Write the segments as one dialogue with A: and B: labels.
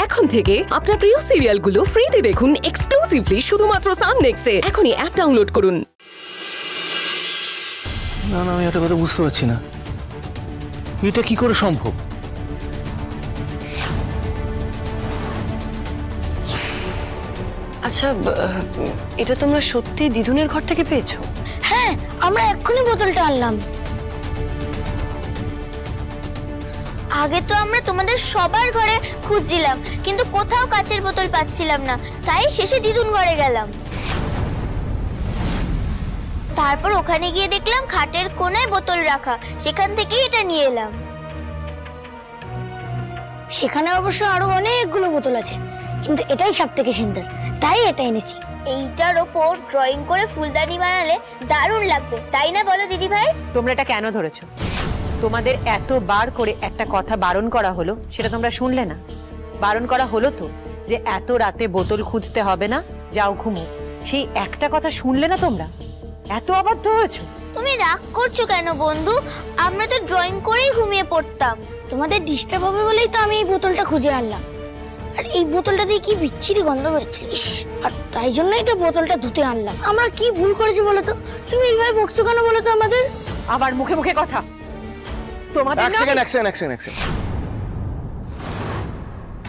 A: এখন থেকে আপনার প্রিয় সিরিয়ালগুলো ফ্রিতে দেখুন এক্সক্লুসিভলি শুধুমাত্র সান নেক্সটে। এখনই অ্যাপ ডাউনলোড করুন।
B: না না, আমি একটা কথা বুঝতে পারছি না, এটা কি করে সম্ভব?
C: আচ্ছা, এটা তোমরা সত্যি দিদুনের ঘর থেকে পেয়েছো?
D: হ্যাঁ, আমরা এক্ষুনি বোতলটা আনলাম।
E: আগে তো আমরা তোমাদের সবার ঘরে খুঁজছিলাম, কিন্তু কোথাও কাচের বোতল পাচ্ছিলাম না, তাই শেষে দিদুন ঘরে গেলাম। তারপর ওখানে গিয়ে দেখলাম খাটের কোণায় বোতল রাখা, সেখান থেকেই এটা নিয়ে এলাম।
D: সেখানে অবশ্য আরো অনেকগুলো বোতল আছে, কিন্তু এটাই সব থেকে সুন্দর, তাই এটা এনেছি।
E: এইটার ওপর ড্রয়িং করে ফুলদানি বানালে দারুণ লাগবে, তাই না বলো দিদি ভাই?
F: তোমরা এটা কেন ধরেছো? তোমাদের এতবার করে একটা কথা বারণ করা হলো, সেটা তোমরা শুনলে না। বারণ করা হলো তো যে এত রাতে বোতল খুঁজতে হবে না, যাও ঘুমো। সেই একটা কথা শুনলে না তোমরা, এত অবাধ্য হয়েছো।
E: তুমি রাগ করছো কেন বন্ধু? আমরা তো ড্রয়িং করেই ঘুমিয়ে পড়তাম।
D: তোমাদের ডিস্টার্ব হবে বলেই তো আমি এই বোতলটা খুঁজে আনলাম। আর এই বোতলটা দিয়ে কি বিচ্ছিরি গন্ধ বেরোচ্ছিল, আর তাই জন্যই তো বোতলটা ধুতে আনলাম। আমরা কি ভুল করেছি বলো তো? তুমি এইভাবে বকছো কেন বলো তো আমাদের?
F: আবার মুখে মুখে কথা। তোমাদের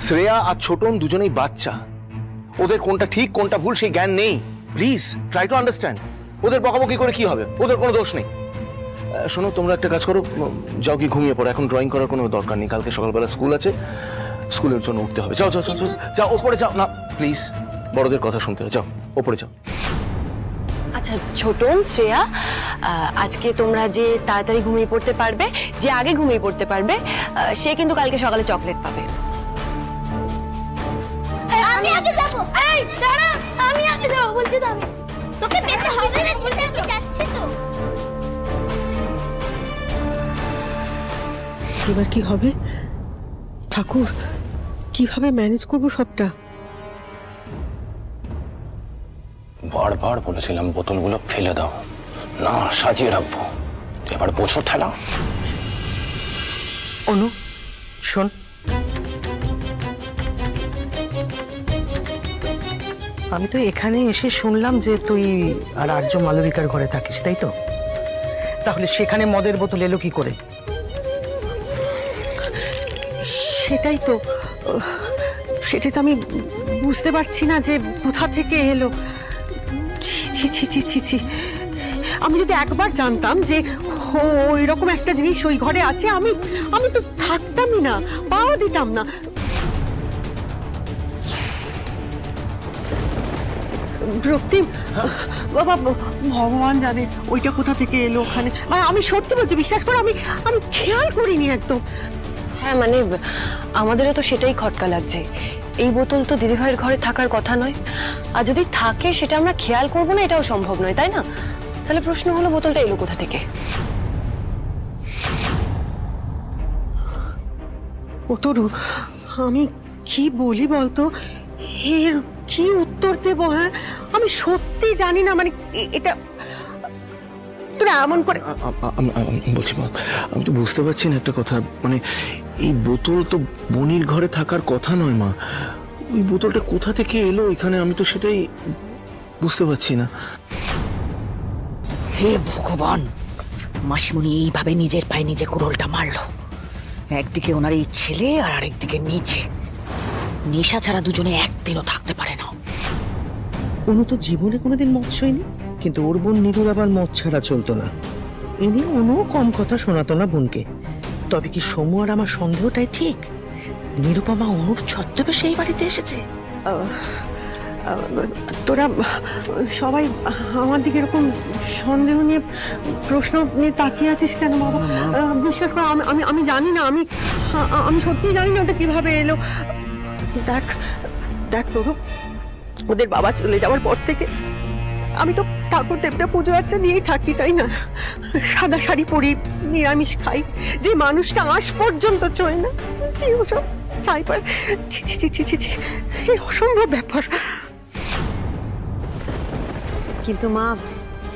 B: শ্রেয়া আর ছোটন দুজনেই বাচ্চা, ওদের কোনটা ঠিক কোনটা ভুল সেই জ্ঞান নেই। Please try to understand. ওদের বকাবকি করে কি হবে? ওদের কোনো দোষ নেই। শোনো, তোমরা একটা কাজ করো, যাও কি ঘুমিয়ে পড়ো। এখন ড্রয়িং করার কোনো দরকার নেই, কালকে সকালবেলা স্কুল আছে, স্কুলের জন্য উঠতে হবে। যাও যাও যাও যাও, ওপরে যাও। না প্লিজ, বড়দের কথা শুনতে হবে, যাও ওপরে যাও।
C: আচ্ছা ছোটন, শ্রেয়া, আজকে তোমরা যে তাড়াতাড়ি ঘুমিয়ে পড়তে পারবে, যে আগে ঘুমিয়ে পড়তে পারবে, সে কিন্তু কালকে সকালে চকলেট পাবে।
E: আমি আগে যাব।
D: এই দাঁড়া, আমি আগে যাব বলছি তো। আমি
E: তোকে পেতে হবে না, ছেলে আমি যাচ্ছি তো।
G: এবার কি হবে ঠাকুর? কিভাবে ম্যানেজ করব সবটা?
H: বারবার বলেছিলাম বোতলগুলো ফেলে দাও, না সাজিয়ে রাখবো। এবার বছর ঠেলা।
F: অনু শোন,
I: আমি তো এখানে এসে শুনলাম যে তুই আর আর্য মালবিকার ঘরে থাকিস, তাই তো? তাহলে সেখানে মদের বোতল এলো কি করে?
G: সেটাই তো আমি বুঝতে পারছি না যে কোথা থেকে এলো। ছি ছি ছি ছি ছি, আমি যদি একবার জানতাম যে ওই রকম একটা জিনিস ওই ঘরে আছে, আমি তো থাকতামই না, পাওয়া দিতাম না। রক্তিম, বাবা ভগবান জানে ওইটা কোথা থেকে এলো ওখানে। আমি সত্যি বলছি, বিশ্বাস করো, আমি খেয়াল করিনি একদম।
C: হ্যাঁ মানে আমাদেরও তো সেটাই খটকা লাগছে। এই বোতল তো দিদিভাইয়ের ঘরে থাকার কথা নয়, আর যদি থাকে সেটা আমরা খেয়াল করবো না, এটাও সম্ভব নয়, তাই না? তাহলে প্রশ্ন হলো বোতলটা এলো কোথা থেকে?
G: ও তরু, আমি কি বলি বলতো, এর কি উত্তর দেব? হ্যাঁ, আমি সত্যি জানি না, মানে এটা তোরা এমন করে।
B: বলছি মা, আমি তো বুঝতে পারছি না একটা কথা, মানে এই বোতল তো বনির ঘরে থাকার কথা নয় মা। ওই বোতলটা কোথা থেকে এলো এখানে, আমি তো সেটাই বুঝতে পারছি না।
I: হে ভগবান, মাসিমণি এইভাবে নিজের পায়ে নিজে কুড়োলটা মারলো। একদিকে ওনার এই ছেলে আর আরেকদিকে নিচে নেশা ছাড়া দুজনে একদিনও থাকতে পারে না। অনু তো জীবনে কোনোদিন মদ ছয়নি, কিন্তু ওর বোন নিরুর আবার মদ ছাড়া চলতো না। এ নিয়ে অনু কম কথা শোনাতো না বোনকে। তবে কি সমু আর আমার সন্দেহটাই ঠিক? নিরুপমা অনুর ছদ্মবে সেই বাড়িতে এসেছে।
G: তোরা সবাই আমার দিকে এরকম সন্দেহ নিয়ে প্রশ্ন নিয়ে তাকিয়ে আছিস কেন বাবা? বিশ্বাস কর, আমি জানি না, আমি সত্যিই জানি না ওটা কিভাবে এলো। দেখ দেখ তোর, ওদের বাবা চলে যাওয়ার পর থেকে আমি তো ঠাকুর দেবতা পুজো আচ্ছা নিয়েই থাকি, তাই না? সাদা শাড়ি পরি, নিরামিষ খাই, যে মানুষটা আজ পর্যন্ত চলে না, ওসব চাইপাশ। ছি ছি ছি ছি ছি, এই অসম্ভব ব্যাপার।
F: কিন্তু মা,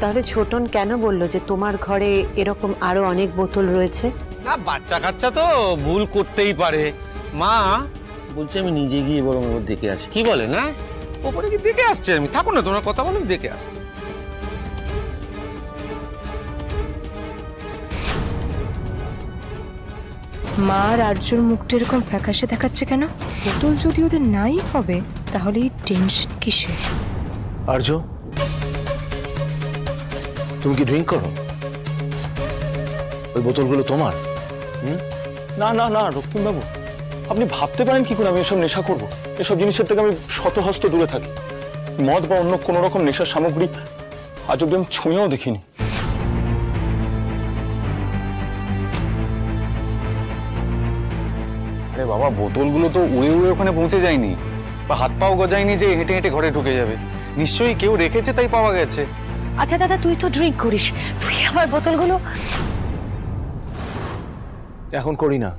F: তাহলে ছোটন কেন বললো যে তোমার ঘরে এরকম আরো অনেক বোতল রয়েছে?
J: না, বাচ্চা কাচ্চা তো ভুল করতেই পারে মা। বলছি আমি নিজে গিয়ে বরং ওর দেখে আসি, কি বলে না? ওপরে কি দেখে আসছে? আমি থাকুন না, তোমার কথা বলে দেখে আসছি।
K: মা আর আর্যর মুখটা এরকম ফ্যাকাশে দেখাচ্ছে কেন? বোতল যদি ওদের নাই হবে তাহলে এই টেনশন কিসে?
B: আর্য, তুমি কি ড্রিঙ্ক করো? ওই বোতলগুলো তোমার?
L: না না না রক্তিম বাবু, আপনি ভাবতে পারেন কি করে আমি এসব নেশা করব? এসব জিনিসের থেকে আমি শতহস্ত দূরে থাকি। মদ বা অন্য কোনো রকম নেশার সামগ্রী আজ অব্দি আমি ছুঁয়েও দেখিনি।
M: আরে বাবা, বোতলগুলো তো উড়ে উড়ে ওখানে পৌঁছে যায়নি, বা হাত পাও গজায়নি যে হেঁটে হেঁটে ঘরে ঢুকে যাবে। নিশ্চয়ই কেউ রেখেছে, তাই পাওয়া গেছে।
C: আচ্ছা দাদা, তুই তো ড্রিঙ্ক করিস, তুই আমার বোতলগুলো?
B: এখন করি না,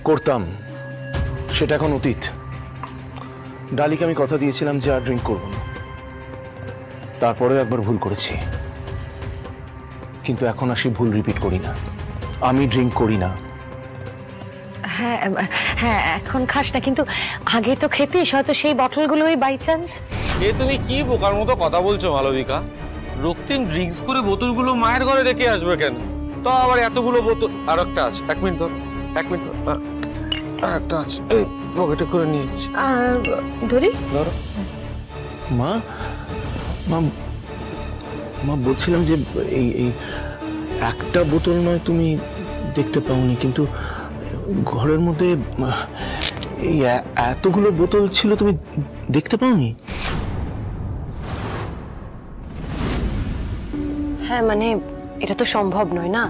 B: করতাম, সেটা এখন অতীত। ডালিকে আমি কথা দিয়েছিলাম যে আর ড্রিঙ্ক করবো না, তারপরেও একবার ভুল করেছি, কিন্তু এখন আর সেই ভুল রিপিট করি না। আমি ড্রিঙ্ক করি না।
C: হ্যাঁ হ্যাঁ, এখন খাস না, কিন্তু আগে তো খেতিস, হয়তো সেই বটলগুলোই বাই চান্স।
J: এ তুমি কি বোকার মতো কথা বলছো মালবিকা? রক্তিম ড্রিঙ্কস করে বোতলগুলো মায়ের ঘরে রেখে আসবে কেন? তো আবার এতগুলো বোতল। আর একটা আছে, 1 মিনিট ধর, 1 মিনিট ধর, আর একটা আছে, এই পকেটে করে নিয়ে এসেছি।
C: ধরি
J: ধরো।
B: মা মা মা বলছিলাম যে এই এই একটা বোতল নয় তুমি দেখতে পাওনি, কিন্তু ঘরের মধ্যে এই এতগুলো বোতল ছিল, তুমি দেখতে পাওনি?
C: হ্যাঁ মানে এটা তো সম্ভব নয় না,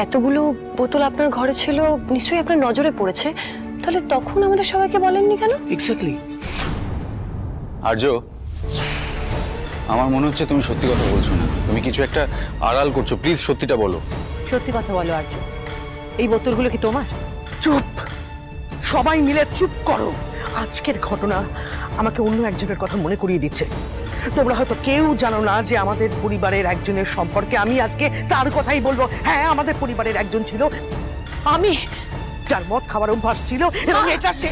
C: এতগুলো বোতল আপনার ঘরে ছিল, নিশ্চয়ই আপনার নজরে পড়েছে, তাহলে তখন আমাদের সবাইকে বলেননি কেন?
B: এক্স্যাক্টলি।
M: আর্য, আমার মনে হচ্ছে তুমি সত্যি কথা বলছো না, তুমি কিছু একটা আড়াল করছো। প্লিজ সত্যিটা বলো।
F: সত্যি কথা বলো আর্য, এই বোতলগুলো কি তোমার?
G: চুপ, সবাই মিলে চুপ করো। আজকের ঘটনা আমাকে অন্য একজনের কথা মনে করিয়ে দিচ্ছে। তোমরা হয়তো কেউ জানো না যে আমাদের পরিবারের একজনের সম্পর্কে আমি আজকে তার কথাই বলবো। হ্যাঁ, আমাদের পরিবারের একজন ছিল আমি, যার মদ খাবার অভ্যাস ছিল, এবং এটা সে।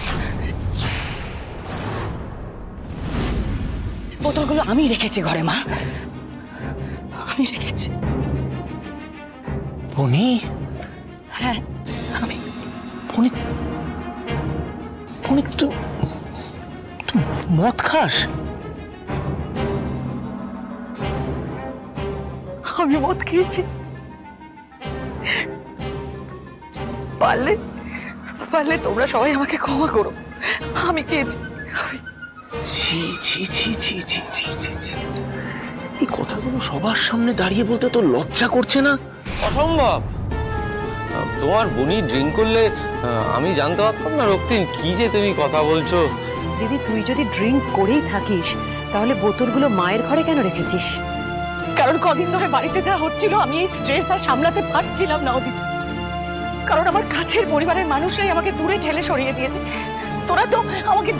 I: বোতলগুলো আমি রেখেছি ঘরে মা, আমি রেখেছি।
B: বনি?
I: হ্যাঁ আমি।
B: বনি, বনি তুই মদ খাস?
I: আমি মদ খেয়েছি, পারলে পারলে তোমরা সবাই আমাকে ক্ষমা করো, আমি খেয়েছি।
B: এই কথাগুলো সবার সামনে দাঁড়িয়ে বলতে তোর লজ্জা করছে না?
J: অসম্ভব। তোমার বনি ড্রিঙ্ক করলে আমি জানতে পারতাম না? রক্তিম, কি যে তুমি কথা বলছো?
F: দিদি, তুই যদি ড্রিঙ্ক করেই থাকিস তাহলে বোতলগুলো মায়ের ঘরে কেন রেখেছিস?
I: কারণ কদিন ধরে বাড়িতে যা হচ্ছিল আমি এই স্ট্রেস আর সামলাতে পারছিলাম না ওদিন, কারণ আমার কাছের পরিবারের মানুষরাই আমাকে দূরে ঠেলে সরিয়ে দিয়েছে। তোরা তো আমাকে